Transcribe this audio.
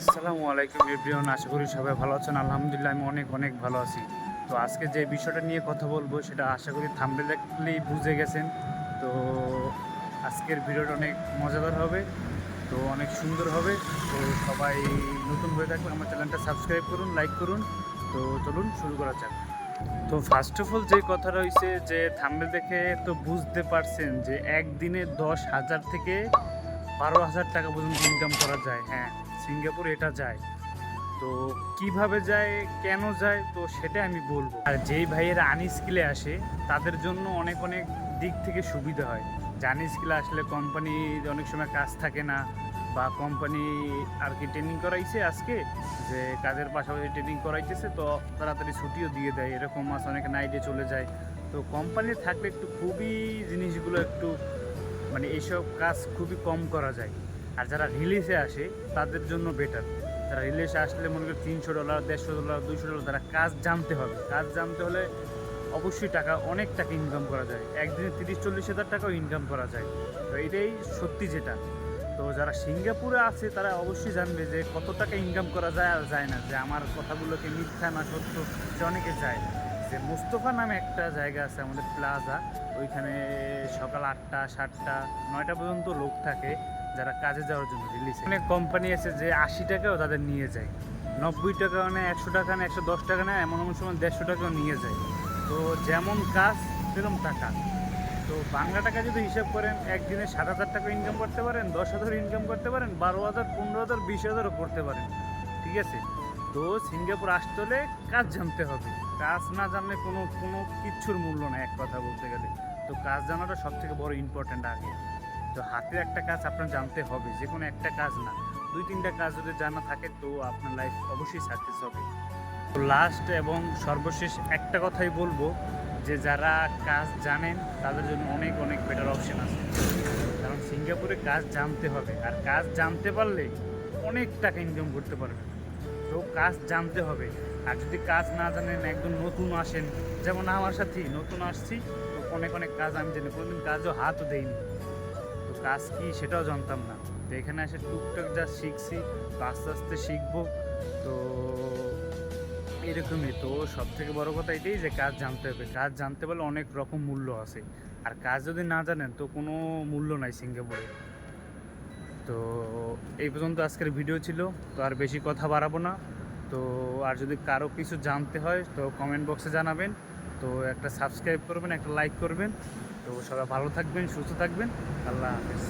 আসসালামু আলাইকুম এভরিওয়ান, আশা করি সবাই ভালো আছেন। আলহামদুলিল্লাহ আমি অনেক অনেক ভালো আছি। তো আজকে যে বিষয়টা নিয়ে কথা বলবো সেটা আশা করি থাম্বনেল দেখলেই বুঝে গেছেন। তো আজকের ভিডিওটা অনেক মজাদার হবে, তো অনেক সুন্দর হবে। তো সবাই নতুন হয়ে থাকলে আমার চ্যানেলটা সাবস্ক্রাইব করুন, লাইক করুন। তো চলুন শুরু করা যাক। তো ফার্স্ট অফ অল যে কথা রয়েছে যে থাম্বনেল দেখে তো বুঝতে পারছেন যে একদিনে 10,000 থেকে 12,000 টাকা পর্যন্ত ইনকাম করা যায়। হ্যাঁ, সিঙ্গাপুর এটা যায়। তো কিভাবে যায়, কেন যায়, তো সেটা আমি বলবো। আর যেই ভাইয়েরা আনস্কিলে আসে তাদের জন্য অনেক অনেক দিক থেকে সুবিধা হয়। যে আনস্কিলে আসলে কোম্পানি অনেক সময় কাজ থাকে না, বা কোম্পানি আর কি ট্রেনিং করাইছে আজকে, যে কাজের পাশাপাশি ট্রেনিং করাইতেছে, তো তাড়াতাড়ি ছুটিও দিয়ে দেয়, এরকম আছে, অনেকে নাইটে চলে যায়। তো কোম্পানি থাকলে একটু খুবই জিনিসগুলো একটু মানে এইসব কাজ খুবই কম করা যায়। আর যারা রিলিজে আসে তাদের জন্য বেটার। যারা রিলিজে আসলে মনে করি $300, $150, $200, তারা কাজ জানতে হবে। কাজ জানতে হলে অবশ্যই টাকা, অনেক টাকা ইনকাম করা যায়, একদিনে 30-40 হাজার টাকাও ইনকাম করা যায়। তো এটাই সত্যি যেটা। তো যারা সিঙ্গাপুরে আছে তারা অবশ্যই জানবে যে কত টাকা ইনকাম করা যায় আর যায় না, যে আমার কথাগুলোকে মিথ্যা না সত্য, যে অনেকে যায়। যে মুস্তফা নামে একটা জায়গা আছে আমাদের প্লাজা, ওইখানে সকাল 8টা 7টা 9টা পর্যন্ত লোক থাকে যারা কাজে যাওয়ার জন্য রিলিজ। অনেক কোম্পানি আছে যে 80 টাকাও তাদের নিয়ে যায়, 90 টাকা মানে 100 টাকা না 110 টাকা না, এমন এমন সময় 150 টাকাও নিয়ে যায়। তো যেমন কাজ সেরকম টাকা। তো বাংলা টাকা যদি হিসাব করেন, একদিনে 7,000 টাকা ইনকাম করতে পারেন, 10,000 ইনকাম করতে পারেন, 12,000, 15,000, 20,000ও করতে পারেন। ঠিক আছে। তো সিঙ্গাপুর আসতে হলে কাজ জানতে হবে। কাজ না জানলে কোনো কোনো কিচ্ছুর মূল্য নেই এক কথা বলতে গেলে। তো কাজ জানাটা সব থেকে বড় ইম্পর্ট্যান্ট আগে। তো হাতের একটা কাজ আপনার জানতে হবে, যে কোনো একটা কাজ না, 2-3টা কাজ যদি জানা থাকে তো আপনার লাইফ অবশ্যই সাকসেস হবে। তো লাস্ট এবং সর্বশেষ একটা কথাই বলবো, যে যারা কাজ জানেন তাদের জন্য অনেক অনেক বেটার অপশন আছে। কারণ সিঙ্গাপুরে কাজ জানতে হবে, আর কাজ জানতে পারলে অনেক টাকা ইনকাম করতে পারবেন। তো কাজ জানতে হবে। আর যদি কাজ না জানেন, একদম নতুন আসেন, যেমন আমার সাথেই নতুন আসছি, তো অনেক অনেক কাজ আমি জানি, কোনোদিন কাজও হাতও দেইনি। তো কাজ কি সেটাও জানতাম না। তো এখানে এসে টুকটাক যা শিখছি, তো আস্তে আস্তে শিখবো। তো এরকমই। তো সব থেকে বড় কথা এটাই যে কাজ জানতে হবে। কাজ জানতে পারলে অনেক রকম মূল্য আছে। আর কাজ যদি না জানেন তো কোনো মূল্য নাই সিঙ্গাপুরে। তো এই পর্যন্ত আজকের ভিডিও ছিল। তো আর বেশি কথা বাড়াবো না। তো আর যদি কারো কিছু জানতে হয় তো কমেন্ট বক্সে জানাবেন। তো একটা সাবস্ক্রাইব করবেন, একটা লাইক করবেন। তো সবাই ভালো থাকবেন, সুস্থ থাকবেন। আল্লাহ হাফেজ।